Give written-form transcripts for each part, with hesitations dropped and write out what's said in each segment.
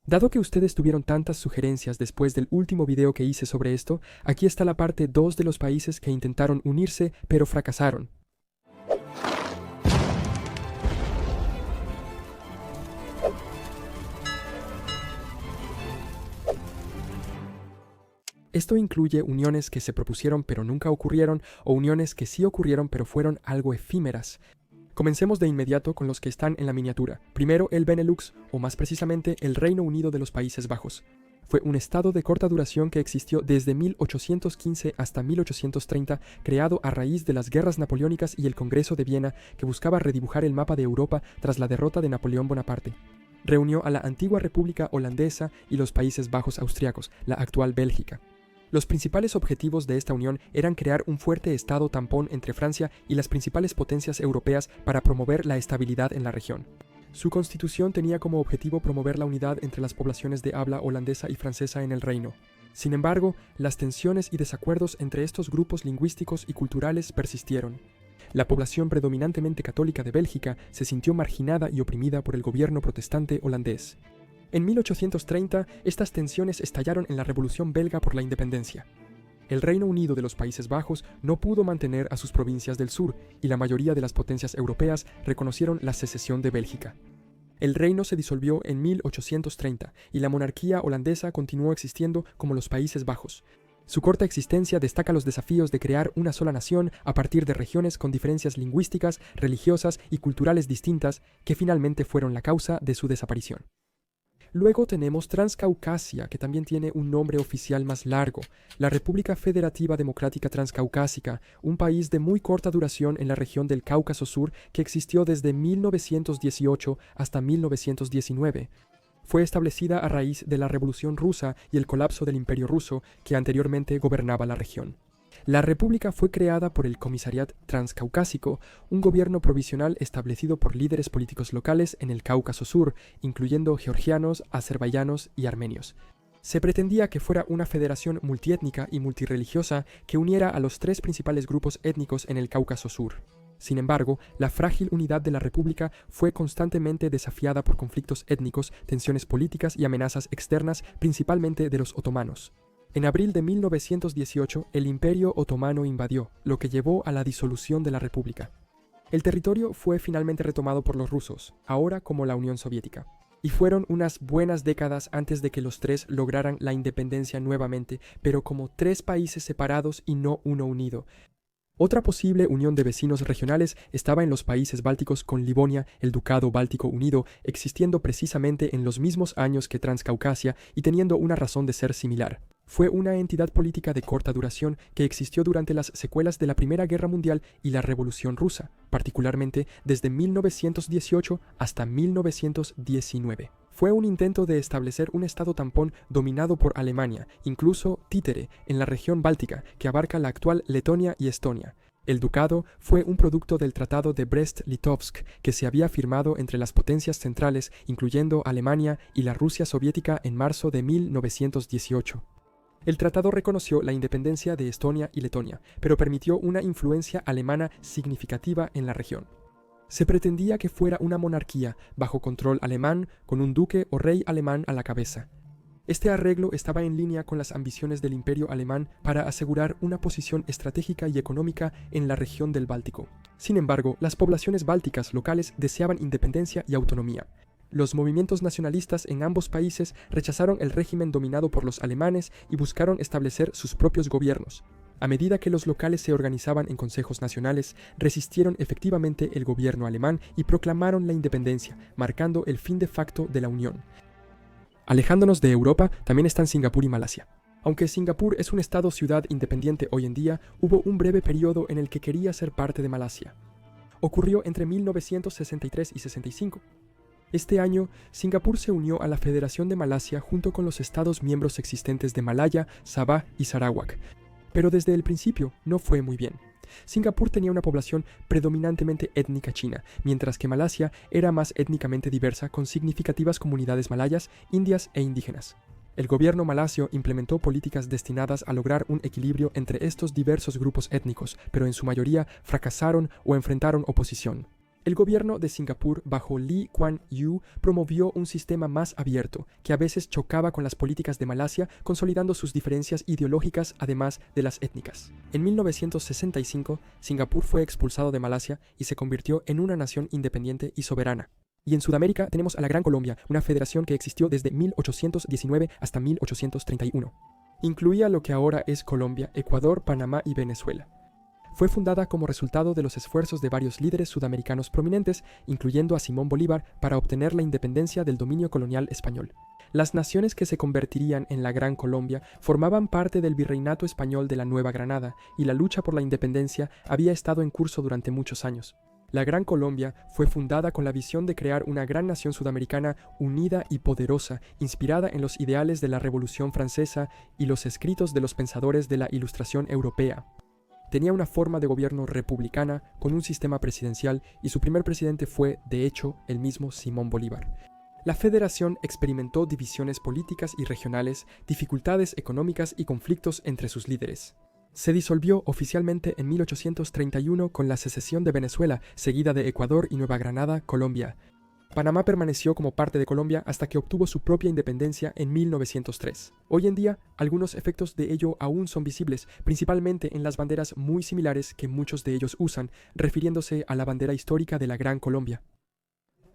Dado que ustedes tuvieron tantas sugerencias después del último video que hice sobre esto, aquí está la parte 2 de los países que intentaron unirse pero fracasaron. Esto incluye uniones que se propusieron pero nunca ocurrieron o uniones que sí ocurrieron pero fueron algo efímeras. Comencemos de inmediato con los que están en la miniatura. Primero el Benelux, o más precisamente el Reino Unido de los Países Bajos. Fue un estado de corta duración que existió desde 1815 hasta 1830, creado a raíz de las guerras napoleónicas y el Congreso de Viena, que buscaba redibujar el mapa de Europa tras la derrota de Napoleón Bonaparte. Reunió a la antigua República Holandesa y los Países Bajos austriacos, la actual Bélgica. Los principales objetivos de esta unión eran crear un fuerte estado tampón entre Francia y las principales potencias europeas para promover la estabilidad en la región. Su constitución tenía como objetivo promover la unidad entre las poblaciones de habla holandesa y francesa en el reino. Sin embargo, las tensiones y desacuerdos entre estos grupos lingüísticos y culturales persistieron. La población predominantemente católica de Bélgica se sintió marginada y oprimida por el gobierno protestante holandés. En 1830, estas tensiones estallaron en la Revolución Belga por la Independencia. El Reino Unido de los Países Bajos no pudo mantener a sus provincias del sur, y la mayoría de las potencias europeas reconocieron la secesión de Bélgica. El reino se disolvió en 1830, y la monarquía holandesa continuó existiendo como los Países Bajos. Su corta existencia destaca los desafíos de crear una sola nación a partir de regiones con diferencias lingüísticas, religiosas y culturales distintas, que finalmente fueron la causa de su desaparición. Luego tenemos Transcaucasia, que también tiene un nombre oficial más largo, la República Federativa Democrática Transcaucásica, un país de muy corta duración en la región del Cáucaso Sur que existió desde 1918 hasta 1919. Fue establecida a raíz de la Revolución Rusa y el colapso del Imperio Ruso, que anteriormente gobernaba la región. La república fue creada por el Comisariat Transcaucásico, un gobierno provisional establecido por líderes políticos locales en el Cáucaso Sur, incluyendo georgianos, azerbaiyanos y armenios. Se pretendía que fuera una federación multiétnica y multirreligiosa que uniera a los tres principales grupos étnicos en el Cáucaso Sur. Sin embargo, la frágil unidad de la república fue constantemente desafiada por conflictos étnicos, tensiones políticas y amenazas externas, principalmente de los otomanos. En abril de 1918, el Imperio Otomano invadió, lo que llevó a la disolución de la República. El territorio fue finalmente retomado por los rusos, ahora como la Unión Soviética. Y fueron unas buenas décadas antes de que los tres lograran la independencia nuevamente, pero como tres países separados y no uno unido. Otra posible unión de vecinos regionales estaba en los países bálticos, con Livonia, el Ducado Báltico Unido, existiendo precisamente en los mismos años que Transcaucasia y teniendo una razón de ser similar. Fue una entidad política de corta duración que existió durante las secuelas de la Primera Guerra Mundial y la Revolución Rusa, particularmente desde 1918 hasta 1919. Fue un intento de establecer un estado tampón dominado por Alemania, incluso títere, en la región báltica, que abarca la actual Letonia y Estonia. El ducado fue un producto del Tratado de Brest-Litovsk, que se había firmado entre las potencias centrales, incluyendo Alemania y la Rusia soviética, en marzo de 1918. El tratado reconoció la independencia de Estonia y Letonia, pero permitió una influencia alemana significativa en la región. Se pretendía que fuera una monarquía bajo control alemán, con un duque o rey alemán a la cabeza. Este arreglo estaba en línea con las ambiciones del Imperio alemán para asegurar una posición estratégica y económica en la región del Báltico. Sin embargo, las poblaciones bálticas locales deseaban independencia y autonomía. Los movimientos nacionalistas en ambos países rechazaron el régimen dominado por los alemanes y buscaron establecer sus propios gobiernos. A medida que los locales se organizaban en consejos nacionales, resistieron efectivamente el gobierno alemán y proclamaron la independencia, marcando el fin de facto de la Unión. Alejándonos de Europa, también están Singapur y Malasia. Aunque Singapur es un estado-ciudad independiente hoy en día, hubo un breve periodo en el que quería ser parte de Malasia. Ocurrió entre 1963 y 65. Este año, Singapur se unió a la Federación de Malasia junto con los estados miembros existentes de Malaya, Sabah y Sarawak. Pero desde el principio no fue muy bien. Singapur tenía una población predominantemente étnica china, mientras que Malasia era más étnicamente diversa, con significativas comunidades malayas, indias e indígenas. El gobierno malasio implementó políticas destinadas a lograr un equilibrio entre estos diversos grupos étnicos, pero en su mayoría fracasaron o enfrentaron oposición. El gobierno de Singapur bajo Lee Kuan Yew promovió un sistema más abierto, que a veces chocaba con las políticas de Malasia, consolidando sus diferencias ideológicas además de las étnicas. En 1965, Singapur fue expulsado de Malasia y se convirtió en una nación independiente y soberana. Y en Sudamérica tenemos a la Gran Colombia, una federación que existió desde 1819 hasta 1831. Incluía lo que ahora es Colombia, Ecuador, Panamá y Venezuela. Fue fundada como resultado de los esfuerzos de varios líderes sudamericanos prominentes, incluyendo a Simón Bolívar, para obtener la independencia del dominio colonial español. Las naciones que se convertirían en la Gran Colombia formaban parte del virreinato español de la Nueva Granada, y la lucha por la independencia había estado en curso durante muchos años. La Gran Colombia fue fundada con la visión de crear una gran nación sudamericana unida y poderosa, inspirada en los ideales de la Revolución Francesa y los escritos de los pensadores de la Ilustración Europea. Tenía una forma de gobierno republicana con un sistema presidencial y su primer presidente fue, de hecho, el mismo Simón Bolívar. La federación experimentó divisiones políticas y regionales, dificultades económicas y conflictos entre sus líderes. Se disolvió oficialmente en 1831 con la secesión de Venezuela, seguida de Ecuador y Nueva Granada, Colombia. Panamá permaneció como parte de Colombia hasta que obtuvo su propia independencia en 1903. Hoy en día, algunos efectos de ello aún son visibles, principalmente en las banderas muy similares que muchos de ellos usan, refiriéndose a la bandera histórica de la Gran Colombia.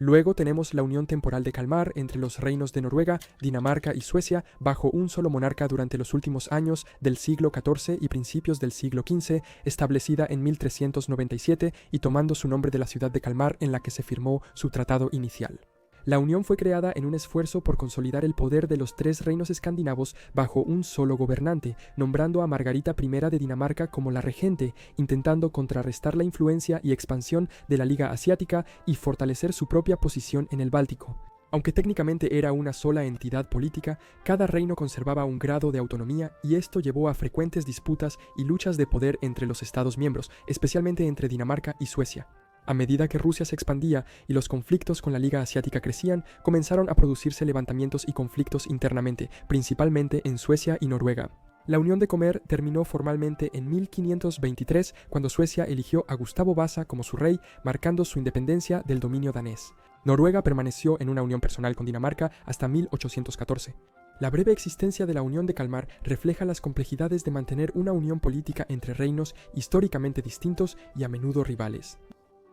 Luego tenemos la unión temporal de Kalmar entre los reinos de Noruega, Dinamarca y Suecia bajo un solo monarca durante los últimos años del siglo XIV y principios del siglo XV, establecida en 1397 y tomando su nombre de la ciudad de Kalmar en la que se firmó su tratado inicial. La unión fue creada en un esfuerzo por consolidar el poder de los tres reinos escandinavos bajo un solo gobernante, nombrando a Margarita I de Dinamarca como la regente, intentando contrarrestar la influencia y expansión de la Liga Asiática y fortalecer su propia posición en el Báltico. Aunque técnicamente era una sola entidad política, cada reino conservaba un grado de autonomía y esto llevó a frecuentes disputas y luchas de poder entre los Estados miembros, especialmente entre Dinamarca y Suecia. A medida que Rusia se expandía y los conflictos con la Liga Asiática crecían, comenzaron a producirse levantamientos y conflictos internamente, principalmente en Suecia y Noruega. La Unión de Comer terminó formalmente en 1523, cuando Suecia eligió a Gustavo Vasa como su rey, marcando su independencia del dominio danés. Noruega permaneció en una unión personal con Dinamarca hasta 1814. La breve existencia de la Unión de Kalmar refleja las complejidades de mantener una unión política entre reinos históricamente distintos y a menudo rivales.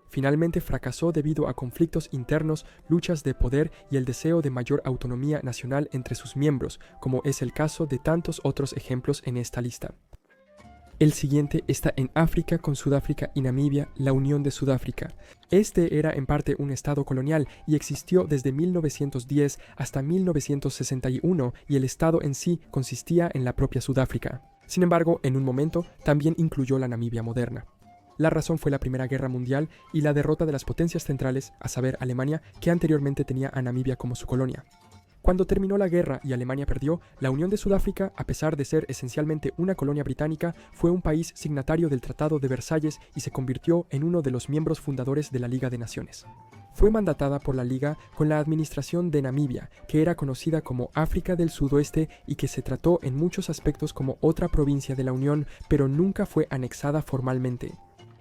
Finalmente fracasó debido a conflictos internos, luchas de poder y el deseo de mayor autonomía nacional entre sus miembros, como es el caso de tantos otros ejemplos en esta lista. El siguiente está en África con Sudáfrica y Namibia, la Unión de Sudáfrica. Este era en parte un estado colonial y existió desde 1910 hasta 1961 y el estado en sí consistía en la propia Sudáfrica. Sin embargo, en un momento también incluyó la Namibia moderna. La razón fue la Primera Guerra Mundial y la derrota de las potencias centrales, a saber Alemania, que anteriormente tenía a Namibia como su colonia. Cuando terminó la guerra y Alemania perdió, la Unión de Sudáfrica, a pesar de ser esencialmente una colonia británica, fue un país signatario del Tratado de Versalles y se convirtió en uno de los miembros fundadores de la Liga de Naciones. Fue mandatada por la Liga con la administración de Namibia, que era conocida como África del Sudoeste y que se trató en muchos aspectos como otra provincia de la Unión, pero nunca fue anexada formalmente.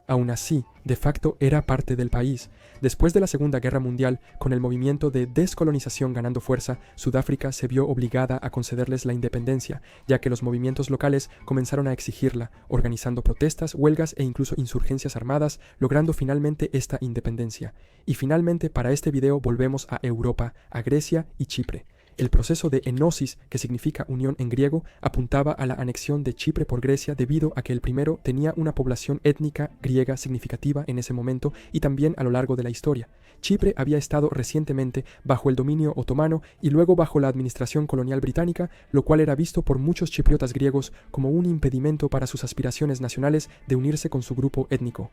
Aún así, de facto era parte del país. Después de la Segunda Guerra Mundial, con el movimiento de descolonización ganando fuerza, Sudáfrica se vio obligada a concederles la independencia, ya que los movimientos locales comenzaron a exigirla, organizando protestas, huelgas e incluso insurgencias armadas, logrando finalmente esta independencia. Y finalmente, para este video volvemos a Europa, a Grecia y Chipre. El proceso de enosis, que significa unión en griego, apuntaba a la anexión de Chipre por Grecia debido a que el primero tenía una población étnica griega significativa en ese momento y también a lo largo de la historia. Chipre había estado recientemente bajo el dominio otomano y luego bajo la administración colonial británica, lo cual era visto por muchos chipriotas griegos como un impedimento para sus aspiraciones nacionales de unirse con su grupo étnico.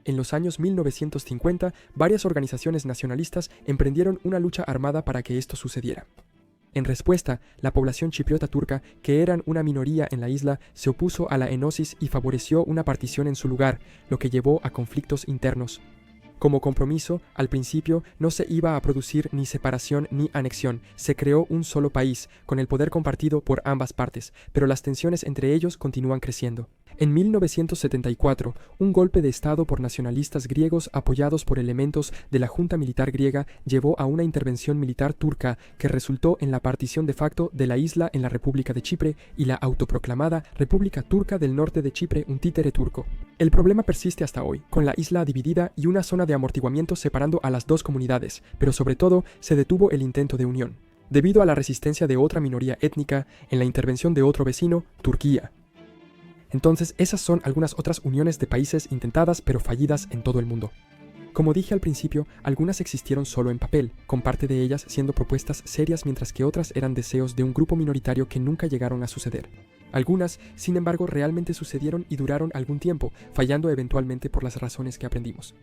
En los años 1950, varias organizaciones nacionalistas emprendieron una lucha armada para que esto sucediera. En respuesta, la población chipriota turca, que eran una minoría en la isla, se opuso a la enosis y favoreció una partición en su lugar, lo que llevó a conflictos internos. Como compromiso, al principio no se iba a producir ni separación ni anexión, se creó un solo país, con el poder compartido por ambas partes, pero las tensiones entre ellos continúan creciendo. En 1974, un golpe de Estado por nacionalistas griegos apoyados por elementos de la Junta Militar griega llevó a una intervención militar turca que resultó en la partición de facto de la isla en la República de Chipre y la autoproclamada República Turca del Norte de Chipre, un títere turco. El problema persiste hasta hoy, con la isla dividida y una zona de amortiguamiento separando a las dos comunidades, pero sobre todo se detuvo el intento de unión, debido a la resistencia de otra minoría étnica en la intervención de otro vecino, Turquía. Entonces, esas son algunas otras uniones de países intentadas pero fallidas en todo el mundo. Como dije al principio, algunas existieron solo en papel, con parte de ellas siendo propuestas serias mientras que otras eran deseos de un grupo minoritario que nunca llegaron a suceder. Algunas, sin embargo, realmente sucedieron y duraron algún tiempo, fallando eventualmente por las razones que aprendimos.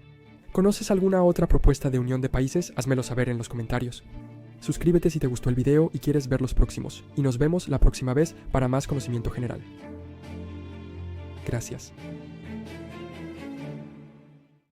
¿Conoces alguna otra propuesta de unión de países? Házmelo saber en los comentarios. Suscríbete si te gustó el video y quieres ver los próximos, y nos vemos la próxima vez para más conocimiento general. Gracias.